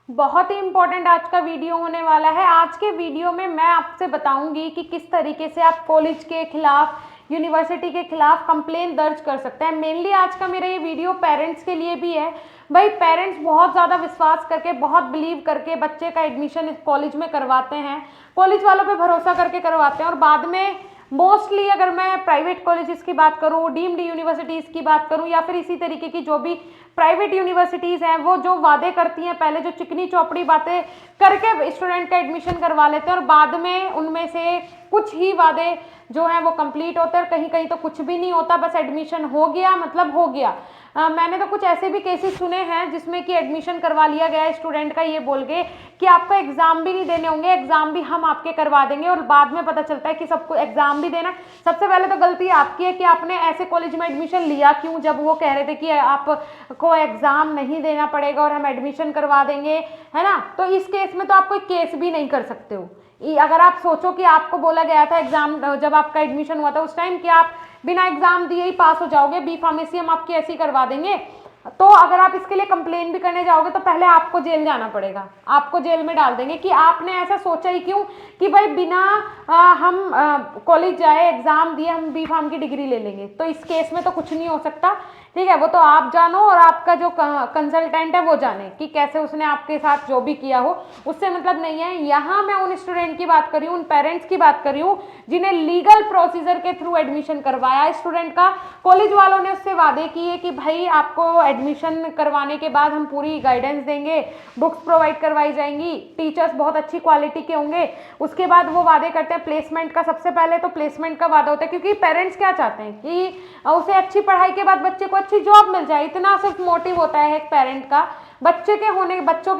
बहुत ही इंपॉर्टेंट आज का वीडियो होने वाला है। आज के वीडियो में मैं आपसे बताऊंगी कि किस तरीके से आप कॉलेज के खिलाफ, यूनिवर्सिटी के खिलाफ कंप्लेन दर्ज कर सकते हैं। मेनली आज का मेरा ये वीडियो पेरेंट्स के लिए भी है। भाई पेरेंट्स बहुत ज़्यादा विश्वास करके, बहुत बिलीव करके बच्चे का एडमिशन इस कॉलेज में करवाते हैं, कॉलेज वालों पे भरोसा करके करवाते हैं और बाद में मोस्टली अगर मैं प्राइवेट कॉलेजेस की बात करूँ, डीम्ड यूनिवर्सिटीज़ की बात करूँ या फिर इसी तरीके की जो भी प्राइवेट यूनिवर्सिटीज़ हैं, वो जो वादे करती हैं, पहले जो चिकनी चौपड़ी बातें करके स्टूडेंट का एडमिशन करवा लेते हैं और बाद में उनमें से कुछ ही वादे जो हैं वो कंप्लीट होते हैं और कहीं कहीं तो कुछ भी नहीं होता, बस एडमिशन हो गया मतलब हो गया। मैंने तो कुछ ऐसे भी केसेस सुने हैं जिसमें कि एडमिशन करवा लिया गया स्टूडेंट का ये बोल के कि आपको एग्जाम भी नहीं देने होंगे, एग्जाम भी हम आपके करवा देंगे, और बाद में पता चलता है कि सबको एग्जाम भी देना। सबसे पहले तो गलती आपकी है कि आपने ऐसे कॉलेज में एडमिशन लिया क्यों, जब वो कह रहे थे कि आपको एग्जाम नहीं देना पड़ेगा और हम एडमिशन करवा देंगे, है ना। तो इस केस में तो आप कोई केस भी नहीं कर सकते हो। अगर आप सोचो कि आपको बोला गया था एग्जाम, जब आपका एडमिशन हुआ था उस टाइम कि आप बिना एग्जाम दिए ही पास हो जाओगे, बी फार्मेसी हम आपकी ऐसी करवा देंगे, तो अगर आप इसके लिए कंप्लेन भी करने जाओगे तो पहले आपको जेल जाना पड़ेगा, आपको जेल में डाल देंगे कि आपने ऐसा सोचा ही क्यों कि भाई बिना हम कॉलेज जाए, एग्जाम दिए, हम बी फार्म की डिग्री ले लेंगे। तो इस केस में तो कुछ नहीं हो सकता, ठीक है। वो तो आप जानो और आपका जो कंसल्टेंट है वो जाने कि कैसे उसने आपके साथ जो भी किया हो, उससे मतलब नहीं है। यहाँ मैं उन स्टूडेंट की बात कर रही हूँ, उन पेरेंट्स की बात कर रही हूँ जिन्हें लीगल प्रोसीजर के थ्रू एडमिशन करवाया स्टूडेंट का। कॉलेज वालों ने उससे वादे किए कि भाई आपको एडमिशन करवाने के बाद हम पूरी गाइडेंस देंगे, बुक्स प्रोवाइड करवाई जाएंगी, टीचर्स बहुत अच्छी क्वालिटी के होंगे। उसके बाद वो वादे करते हैं प्लेसमेंट का। सबसे पहले तो प्लेसमेंट का वादा होता है, क्योंकि पेरेंट्स क्या चाहते हैं कि उसे अच्छी पढ़ाई के बाद बच्चे को अच्छी जॉब मिल जाए, इतना सिर्फ मोटिव होता है एक पेरेंट का। बच्चों के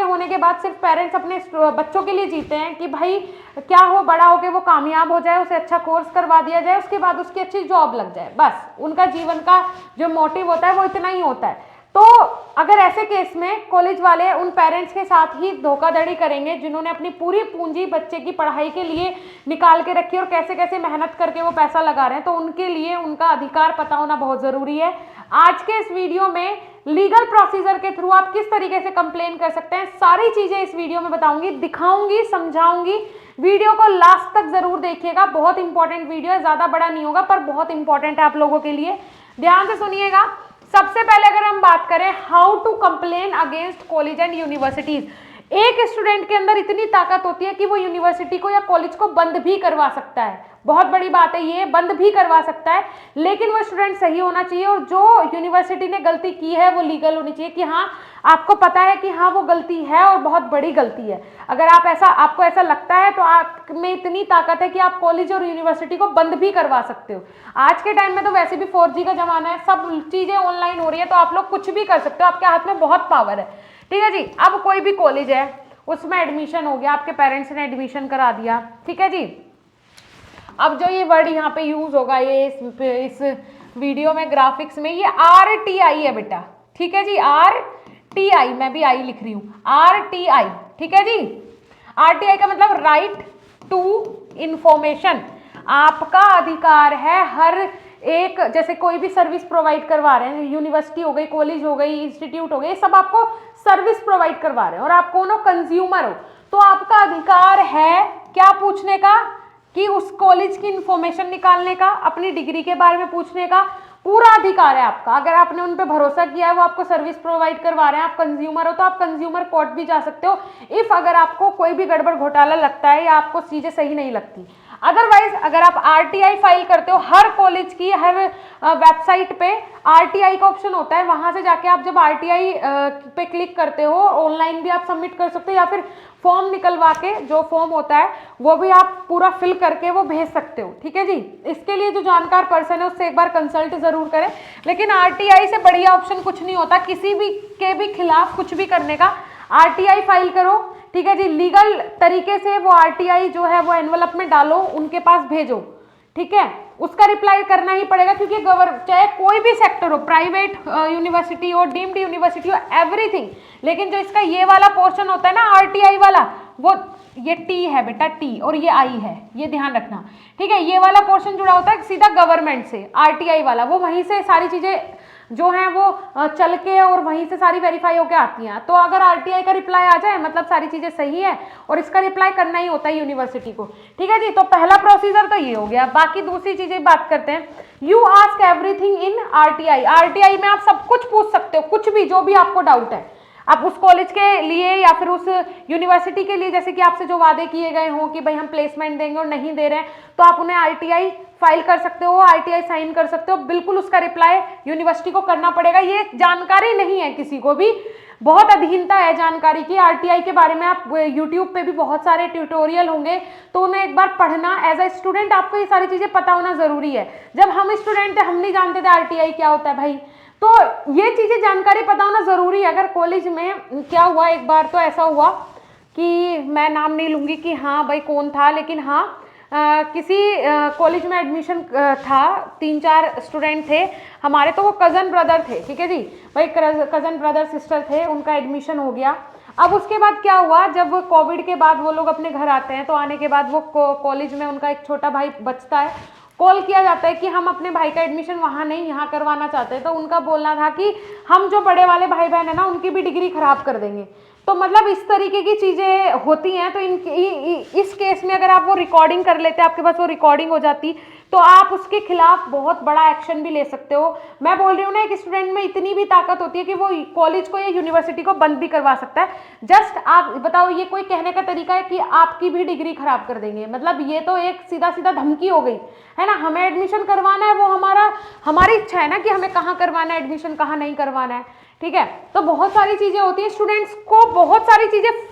होने के बाद सिर्फ पेरेंट्स अपने बच्चों के लिए जीते हैं कि भाई क्या हो, बड़ा होकर वो कामयाब हो जाए, उसे अच्छा कोर्स करवा दिया जाए, उसके बाद उसकी अच्छी जॉब लग जाए, बस उनका जीवन का जो मोटिव होता है वो इतना ही होता है। तो अगर ऐसे केस में कॉलेज वाले उन पेरेंट्स के साथ ही धोखाधड़ी करेंगे जिन्होंने अपनी पूरी पूंजी बच्चे की पढ़ाई के लिए निकाल के रखी और कैसे कैसे मेहनत करके वो पैसा लगा रहे हैं, तो उनके लिए उनका अधिकार पता होना बहुत ज़रूरी है। आज के इस वीडियो में लीगल प्रोसीजर के थ्रू आप किस तरीके से कंप्लेन कर सकते हैं, सारी चीज़ें इस वीडियो में बताऊंगी, दिखाऊंगी, समझाऊंगी। वीडियो को लास्ट तक जरूर देखिएगा, बहुत इंपॉर्टेंट वीडियो है, ज़्यादा बड़ा नहीं होगा पर बहुत इंपॉर्टेंट है आप लोगों के लिए, ध्यान से सुनिएगा। सबसे पहले अगर हम बात करें how to complain against college and universities, एक स्टूडेंट के अंदर इतनी ताकत होती है कि वो यूनिवर्सिटी को या कॉलेज को बंद भी करवा सकता है। बहुत बड़ी बात है, ये बंद भी करवा सकता है, लेकिन वो स्टूडेंट सही होना चाहिए और जो यूनिवर्सिटी ने गलती की है वो लीगल होनी चाहिए कि हाँ आपको पता है कि हाँ वो गलती है और बहुत बड़ी गलती है। अगर आपको ऐसा लगता है तो आप में इतनी ताकत है कि आप कॉलेज और यूनिवर्सिटी को बंद भी करवा सकते हो। आज के टाइम में तो वैसे भी 4G का जमाना है, सब चीज़ें ऑनलाइन हो रही है, तो आप लोग कुछ भी कर सकते हो, आपके हाथ में बहुत पावर है, ठीक है जी। अब कोई भी कॉलेज है, उसमें एडमिशन हो गया, आपके पेरेंट्स ने एडमिशन करा दिया, ठीक है जी। अब जो ये वर्ड यहाँ पे यूज होगा ये इस वीडियो में ग्राफिक्स में, ये RTI है बेटा, ठीक है जी। RTI, मैं भी आई लिख रही हूँ, RTI, ठीक है जी। RTI का मतलब राइट टू इंफॉर्मेशन, आपका अधिकार है हर एक, जैसे कोई भी सर्विस प्रोवाइड करवा रहे हैं, यूनिवर्सिटी हो गई, कॉलेज हो गई, इंस्टीट्यूट हो गए, सब आपको सर्विस प्रोवाइड करवा रहे हैं और आप कोनो कंज्यूमर हो, तो आपका अधिकार है क्या पूछने का, कि उस कॉलेज की इंफॉर्मेशन निकालने का, अपनी डिग्री के बारे में पूछने का पूरा अधिकार है आपका। अगर आपने उन पे भरोसा किया है, वो आपको सर्विस प्रोवाइड करवा रहे हैं, आप कंज्यूमर हो, तो आप कंज्यूमर कोर्ट भी जा सकते हो इफ अगर आपको कोई भी गड़बड़ घोटाला लगता है या आपको चीजें सही नहीं लगती। अदरवाइज अगर आप RTI फाइल करते हो, हर कॉलेज की हर वेबसाइट पे RTI का ऑप्शन होता है, वहां से जाके आप जब RTI पे क्लिक करते हो, ऑनलाइन भी आप सबमिट कर सकते हो या फिर फॉर्म निकलवा के, जो फॉर्म होता है वो भी आप पूरा फिल करके वो भेज सकते हो, ठीक है जी। इसके लिए जो जानकार पर्सन है उससे एक बार कंसल्ट जरूर करें, लेकिन RTI से बढ़िया ऑप्शन कुछ नहीं होता किसी भी के भी खिलाफ कुछ भी करने का। RTI फाइल करो, ठीक है जी, लीगल तरीके से वो RTI जो है वो एनवलप में डालो, उनके पास भेजो, ठीक है। उसका रिप्लाई करना ही पड़ेगा क्योंकि चाहे कोई भी सेक्टर हो, प्राइवेट यूनिवर्सिटी हो, डीम्ड यूनिवर्सिटी हो, एवरीथिंग, लेकिन जो इसका ये वाला पोर्शन होता है ना RTI वाला, वो ये T है बेटा, T और ये I है, ये ध्यान रखना, ठीक है। ये वाला पोर्शन जुड़ा होता है सीधा गवर्नमेंट से, RTI वाला, वो वहीं से सारी चीजें जो हैं वो चल के और वहीं से सारी वेरीफाई होकर आती हैं। तो अगर RTI का रिप्लाई आ जाए मतलब सारी चीज़ें सही है, और इसका रिप्लाई करना ही होता है यूनिवर्सिटी को। ठीक है जी, तो पहला प्रोसीजर तो ये हो गया। बाकी दूसरी चीज़ें बात करते हैं। You ask everything in RTI। RTI में आप सब कुछ पूछ सकते हो, कुछ भी, जो भी आपको डाउट है आप उस कॉलेज के लिए या फिर उस यूनिवर्सिटी के लिए, जैसे कि आपसे जो वादे किए गए हों कि भाई हम प्लेसमेंट देंगे और नहीं दे रहे हैं, तो आप उन्हें RTI फाइल कर सकते हो, RTI साइन कर सकते हो। बिल्कुल उसका रिप्लाई यूनिवर्सिटी को करना पड़ेगा। ये जानकारी नहीं है किसी को भी, बहुत अधीनता है जानकारी की। RTI के बारे में आप यूट्यूब पे भी बहुत सारे ट्यूटोरियल होंगे, तो उन्हें एक बार पढ़ना। एज ए स्टूडेंट आपको ये सारी चीज़ें पता होना ज़रूरी है। जब हम स्टूडेंट थे हम नहीं जानते थे RTI क्या होता है भाई, तो ये चीज़ें जानकारी पता होना ज़रूरी है। अगर कॉलेज में क्या हुआ, एक बार तो ऐसा हुआ कि मैं नाम नहीं लूँगी कि हाँ भाई कौन था, लेकिन हाँ किसी कॉलेज में एडमिशन था, 3-4 स्टूडेंट थे हमारे, तो वो कज़न ब्रदर थे। ठीक है जी, भाई कज़न ब्रदर सिस्टर थे, उनका एडमिशन हो गया। अब उसके बाद क्या हुआ, जब कोविड के बाद वो लोग अपने घर आते हैं, तो आने के बाद वो कॉलेज में उनका एक छोटा भाई बचता है। कॉल किया जाता है कि हम अपने भाई का एडमिशन वहाँ नहीं यहाँ करवाना चाहते हैं। तो उनका बोलना था कि हम जो बड़े वाले भाई बहन है ना उनकी भी डिग्री खराब कर देंगे। तो मतलब इस तरीके की चीज़ें होती हैं। तो इस केस में अगर आप वो रिकॉर्डिंग कर लेते, आपके पास वो रिकॉर्डिंग हो जाती, तो आप उसके खिलाफ बहुत बड़ा एक्शन भी ले सकते हो। मैं बोल रही हूँ ना, एक स्टूडेंट में इतनी भी ताकत होती है कि वो कॉलेज को या यूनिवर्सिटी को बंद भी करवा सकता है। जस्ट आप बताओ, ये कोई कहने का तरीका है कि आपकी भी डिग्री खराब कर देंगे? मतलब ये तो एक सीधा सीधा धमकी हो गई है ना। हमें एडमिशन करवाना है, वो हमारी इच्छा है ना कि हमें कहाँ करवाना है एडमिशन, कहाँ नहीं करवाना है। ठीक है, तो बहुत सारी चीज़ें होती हैं, स्टूडेंट्स को बहुत सारी चीज़ें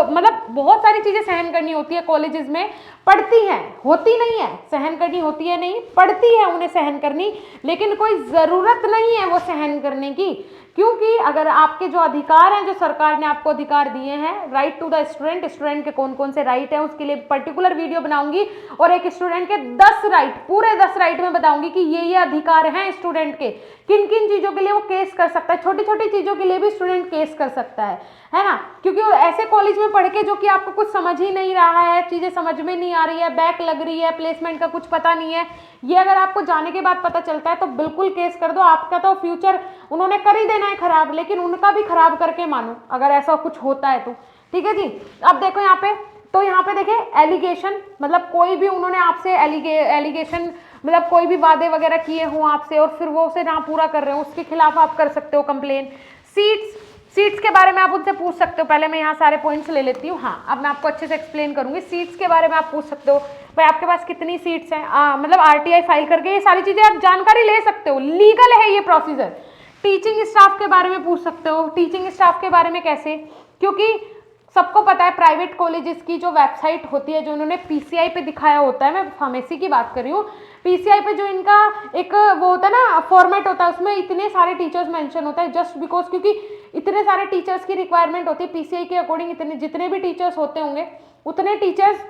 मतलब बहुत सारी चीज़ें सहन करनी होती है कॉलेजेस में। पढ़ती हैं, होती नहीं है, सहन करनी होती है नहीं, पढ़ती है उन्हें सहन करनी, लेकिन कोई ज़रूरत नहीं है वो सहन करने की। क्योंकि अगर आपके जो अधिकार हैं, जो सरकार ने आपको अधिकार दिए हैं, right to the student, student के कौन कौन से राइट हैं उसके लिए पर्टिकुलर वीडियो बनाऊंगी, और एक स्टूडेंट के 10 राइट, पूरे 10 राइट में बताऊंगी कि ये अधिकार हैं स्टूडेंट के, किन किन चीज़ों के लिए वो केस कर सकता है। छोटी छोटी चीज़ों के लिए भी स्टूडेंट केस कर सकता है ना। क्योंकि ऐसे कॉलेज में पढ़ के जो कि आपको कुछ समझ ही नहीं रहा है, चीज़ें समझ में नहीं आ रही है, बैक लग रही है, प्लेसमेंट का कुछ पता नहीं है, ये अगर आपको जाने के बाद पता चलता है तो बिल्कुल केस कर दो। आपका तो फ्यूचर उन्होंने कर ही देना है खराब, लेकिन उनका भी खराब करके मानो अगर ऐसा कुछ होता है तो। ठीक है जी, अब देखो यहाँ पे, तो यहाँ पे देखिए एलिगेशन, मतलब कोई भी उन्होंने आपसे एलिगेशन, मतलब कोई भी वादे वगैरह किए हों आपसे और फिर वो उसे ना पूरा कर रहे हो, उसके खिलाफ आप कर सकते हो कंप्लेन। सीट्स के बारे में आप उनसे पूछ सकते हो। पहले मैं यहाँ सारे पॉइंट्स ले लेती हूँ। हाँ, अब मैं आपको अच्छे से एक्सप्लेन करूँगी। सीट्स के बारे में आप पूछ सकते हो, भाई आपके पास कितनी सीट्स हैं, मतलब RTI फाइल करके ये सारी चीज़ें आप जानकारी ले सकते हो, लीगल है ये प्रोसीजर। टीचिंग स्टाफ के बारे में पूछ सकते हो। टीचिंग स्टाफ के बारे में कैसे, क्योंकि सबको पता है प्राइवेट कॉलेजेस की जो वेबसाइट होती है, जो उन्होंने PCI पे दिखाया होता है, मैं फार्मेसी की बात कर रही हूँ, PCI पे जो इनका एक वो होता है ना फॉर्मेट होता है, उसमें इतने सारे टीचर्स मेंशन होता है, जस्ट बिकॉज क्योंकि इतने सारे टीचर्स की रिक्वायरमेंट होती है PCI के अकॉर्डिंग, इतने जितने भी टीचर्स होते होंगे उतने टीचर्स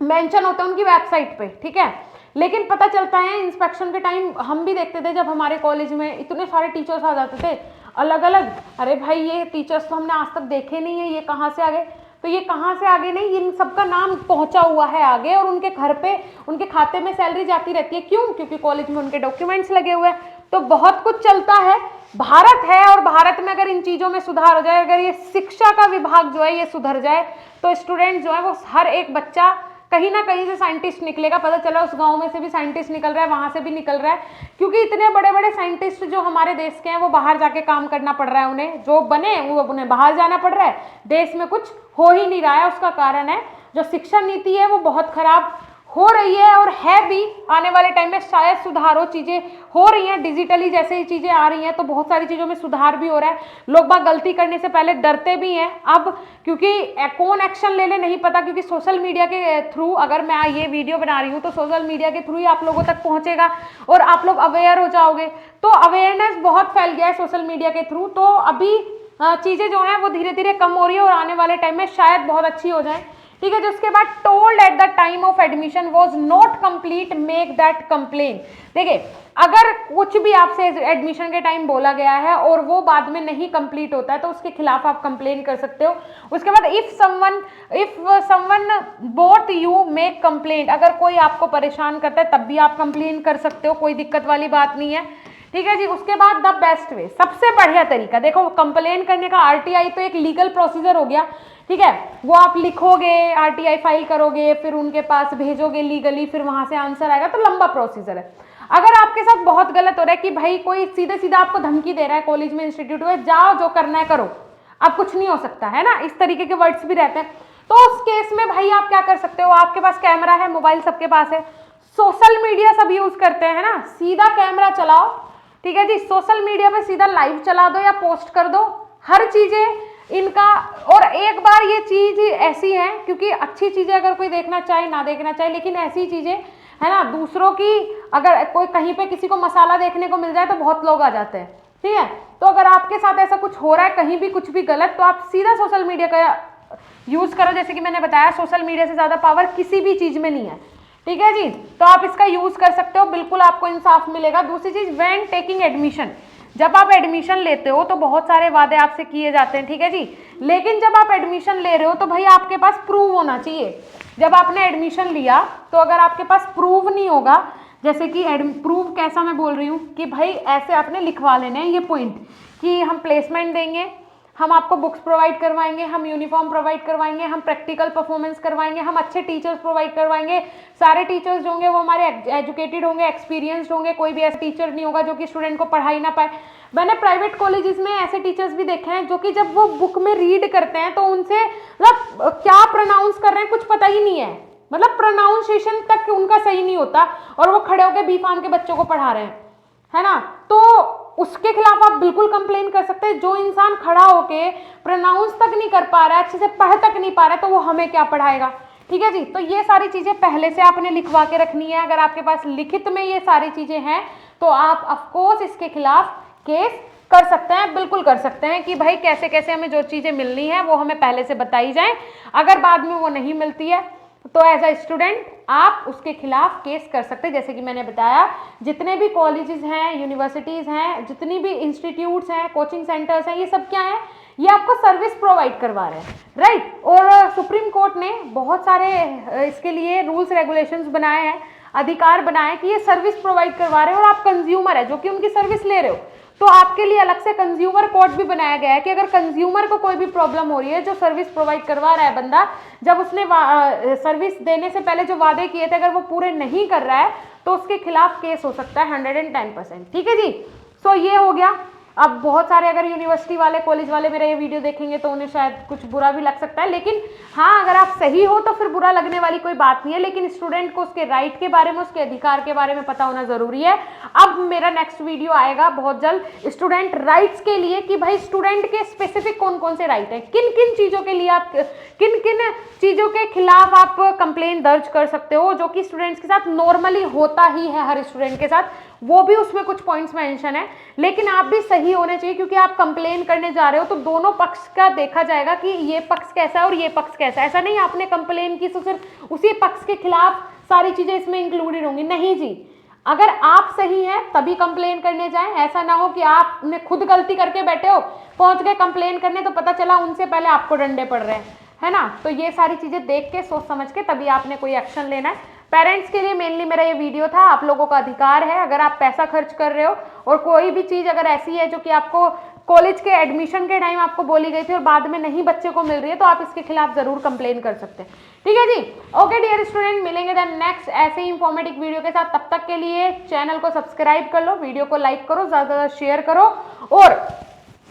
मेंशन होते हैं उनकी वेबसाइट पे। ठीक है, लेकिन पता चलता है इंस्पेक्शन के टाइम, हम भी देखते थे जब हमारे कॉलेज में इतने सारे टीचर्स आ जाते थे अलग अलग, अरे भाई ये टीचर्स तो हमने आज तक देखे नहीं है, ये कहाँ से आ गए? तो ये कहाँ से आगे नहीं, इन सबका नाम पहुंचा हुआ है आगे, और उनके घर पे उनके खाते में सैलरी जाती रहती है। क्यों? क्योंकि कॉलेज में उनके डॉक्यूमेंट्स लगे हुए हैं। तो बहुत कुछ चलता है, भारत है, और भारत में अगर इन चीज़ों में सुधार हो जाए, अगर ये शिक्षा का विभाग जो है ये सुधर जाए, तो स्टूडेंट जो है वो हर एक बच्चा कहीं ना कहीं से साइंटिस्ट निकलेगा। पता चला उस गांव में से भी साइंटिस्ट निकल रहा है, वहां से भी निकल रहा है, क्योंकि इतने बड़े बड़े साइंटिस्ट जो हमारे देश के हैं वो बाहर जाके काम करना पड़ रहा है उन्हें, जो बने वो उन्हें बाहर जाना पड़ रहा है, देश में कुछ हो ही नहीं रहा है। उसका कारण है जो शिक्षा नीति है वो बहुत खराब हो रही है, और है भी। आने वाले टाइम में शायद सुधार हो, चीज़ें हो रही हैं डिजिटली, जैसे ही चीज़ें आ रही हैं तो बहुत सारी चीज़ों में सुधार भी हो रहा है। लोग बाग गलती करने से पहले डरते भी हैं अब, क्योंकि कौन एक्शन ले ले नहीं पता, क्योंकि सोशल मीडिया के थ्रू अगर मैं ये वीडियो बना रही हूँ तो सोशल मीडिया के थ्रू ही आप लोगों तक पहुँचेगा और आप लोग अवेयर हो जाओगे। तो अवेयरनेस बहुत फैल गया है सोशल मीडिया के थ्रू, तो अभी चीज़ें जो हैं वो धीरे धीरे कम हो रही है और आने वाले टाइम में शायद बहुत अच्छी हो जाए। ठीक है, जिसके बाद told at the time of admission was not complete make that complain. देखिए, अगर कुछ भी आपसे एडमिशन के टाइम बोला गया है और वो बाद में नहीं कंप्लीट होता है तो उसके खिलाफ आप कंप्लेन कर सकते हो। उसके बाद if someone both you make complaint, अगर कोई आपको परेशान करता है तब भी आप कंप्लेन कर सकते हो, कोई दिक्कत वाली बात नहीं है। ठीक है जी। उसके बाद द बेस्ट वे, सबसे बढ़िया तरीका, देखो कंप्लेन करने का आरटीआई तो एक लीगल प्रोसीजर हो गया, ठीक है, वो आप लिखोगे, आरटीआई फाइल करोगे, फिर उनके पास भेजोगे लीगली, फिर वहां से आंसर आएगा, तो लंबा प्रोसीजर है। अगर आपके साथ बहुत गलत हो रहा है कि भाई कोई सीधे सीधा आपको धमकी दे रहा है कॉलेज में, इंस्टीट्यूट में, जाओ जो करना है करो, अब कुछ नहीं हो सकता है ना, इस तरीके के वर्ड्स भी रहते हैं, तो उस केस में भाई आप क्या कर सकते हो, आपके पास कैमरा है, मोबाइल सबके पास है, सोशल मीडिया सब यूज करते हैं ना, सीधा कैमरा चलाओ, ठीक है जी, सोशल मीडिया पे सीधा लाइव चला दो या पोस्ट कर दो, हर चीजें इनका। और एक बार ये चीज ऐसी है, क्योंकि अच्छी चीजें अगर कोई देखना चाहे ना देखना चाहे, लेकिन ऐसी चीजें है ना, दूसरों की अगर कोई कहीं पे किसी को मसाला देखने को मिल जाए तो बहुत लोग आ जाते हैं, ठीक है, तो अगर आपके साथ ऐसा कुछ हो रहा है कहीं भी कुछ भी गलत, तो आप सीधा सोशल मीडिया का यूज करो। जैसे कि मैंने बताया, सोशल मीडिया से ज्यादा पावर किसी भी चीज में नहीं है, ठीक है जी, तो आप इसका यूज कर सकते हो, बिल्कुल आपको इंसाफ मिलेगा। दूसरी चीज, व्हेन टेकिंग एडमिशन, जब आप एडमिशन लेते हो तो बहुत सारे वादे आपसे किए जाते हैं, ठीक है जी, लेकिन जब आप एडमिशन ले रहे हो तो भाई आपके पास प्रूव होना चाहिए। जब आपने एडमिशन लिया तो अगर आपके पास प्रूव नहीं होगा, जैसे कि प्रूव कैसा मैं बोल रही हूँ कि भाई ऐसे आपने लिखवा लेने हैं ये पॉइंट कि हम प्लेसमेंट देंगे, हम आपको बुक्स प्रोवाइड करवाएंगे, हम यूनिफॉर्म प्रोवाइड करवाएंगे, हम प्रैक्टिकल परफॉर्मेंस करवाएंगे, हम अच्छे टीचर्स प्रोवाइड करवाएंगे, सारे टीचर्स जो होंगे वो हमारे एजुकेटेड होंगे, एक्सपीरियंस्ड होंगे, कोई भी ऐसा टीचर नहीं होगा जो कि स्टूडेंट को पढ़ाई ना पाए। मैंने प्राइवेट कॉलेजेस में ऐसे टीचर्स भी देखे हैं जो कि जब वो बुक में रीड करते हैं तो उनसे मतलब क्या प्रोनाउंस कर रहे हैं कुछ पता ही नहीं है, मतलब प्रोनाउंसिएशन तक उनका सही नहीं होता, और वो खड़े होकर बी.फार्म के बच्चों को पढ़ा रहे हैं, है ना, तो उसके खिलाफ आप बिल्कुल कंप्लेन कर सकते हैं। जो इंसान खड़ा होके प्रोनाउंस तक नहीं कर पा रहा है, अच्छे से पढ़ तक नहीं पा रहा है, तो वो हमें क्या पढ़ाएगा, ठीक है जी। तो ये सारी चीजें पहले से आपने लिखवा के रखनी है। अगर आपके पास लिखित में ये सारी चीजें हैं तो आप ऑफकोर्स इसके खिलाफ केस कर सकते हैं, बिल्कुल कर सकते हैं कि भाई कैसे कैसे हमें जो चीजें मिलनी है वो हमें पहले से बताई जाए। अगर बाद में वो नहीं मिलती है तो एज अ स्टूडेंट आप उसके खिलाफ केस कर सकते हैं। जैसे कि मैंने बताया, जितने भी कॉलेजेस हैं, यूनिवर्सिटीज हैं, जितनी भी इंस्टीट्यूट्स हैं, कोचिंग सेंटर्स हैं, ये सब क्या है, ये आपको सर्विस प्रोवाइड करवा रहे हैं, राइट। और सुप्रीम कोर्ट ने बहुत सारे इसके लिए रूल्स रेगुलेशंस बनाए हैं, अधिकार बनाए कि ये सर्विस प्रोवाइड करवा रहे हैं, और आप कंज्यूमर है जो कि उनकी सर्विस ले रहे हो, तो आपके लिए अलग से कंज्यूमर कोर्ट भी बनाया गया है कि अगर कंज्यूमर को कोई भी प्रॉब्लम हो रही है, जो सर्विस प्रोवाइड करवा रहा है बंदा, जब उसने सर्विस देने से पहले जो वादे किए थे अगर वो पूरे नहीं कर रहा है तो उसके खिलाफ केस हो सकता है 110%, ठीक है जी। सो ये हो गया। अब बहुत सारे अगर यूनिवर्सिटी वाले, कॉलेज वाले मेरा ये वीडियो देखेंगे तो उन्हें शायद कुछ बुरा भी लग सकता है, लेकिन हाँ, अगर आप सही हो तो फिर बुरा लगने वाली कोई बात नहीं है, लेकिन स्टूडेंट को उसके राइट के बारे में, उसके अधिकार के बारे में पता होना जरूरी है। अब मेरा नेक्स्ट वीडियो आएगा बहुत जल्द स्टूडेंट राइट्स के लिए कि भाई स्टूडेंट के स्पेसिफिक कौन कौन से राइट है, किन किन चीजों के लिए आप, किन किन चीजों के खिलाफ आप कंप्लेन दर्ज कर सकते हो, जो कि स्टूडेंट्स के साथ नॉर्मली होता ही है, हर स्टूडेंट के साथ, वो भी उसमें कुछ पॉइंट्स मेंशन है। लेकिन आप भी सही होने चाहिए, क्योंकि आप कंप्लेन करने जा रहे हो तो दोनों पक्ष का देखा जाएगा कि ये पक्ष कैसा है और ये पक्ष कैसा है। ऐसा नहीं आपने कंप्लेन की तो सिर्फ उसी पक्ष के खिलाफ सारी चीजें इसमें इंक्लूडेड होंगी, नहीं जी। अगर आप सही हैं तभी कंप्लेन करने जाएं, ऐसा ना हो कि आपने खुद गलती करके बैठे हो, पहुंच गए कंप्लेन करने तो पता चला उनसे पहले आपको डंडे पड़ रहे हैं, है ना। तो ये सारी चीजें देख के, सोच समझ के तभी आपने कोई एक्शन लेना है। पेरेंट्स के लिए मेनली मेरा ये वीडियो था। आप लोगों का अधिकार है, अगर आप पैसा खर्च कर रहे हो और कोई भी चीज अगर ऐसी है जो कि आपको कॉलेज के एडमिशन के टाइम आपको बोली गई थी और बाद में नहीं बच्चे को मिल रही है, तो आप इसके खिलाफ जरूर कंप्लेन कर सकते हैं, ठीक है जी। ओके डियर स्टूडेंट, मिलेंगे देन नेक्स्ट ऐसे ही इंफॉर्मेटिव वीडियो के साथ। तब तक के लिए चैनल को सब्सक्राइब कर लो, वीडियो को लाइक करो, ज्यादा से ज्यादा शेयर करो, और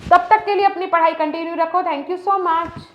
तब तक के लिए अपनी पढ़ाई कंटिन्यू रखो। Thank you so much.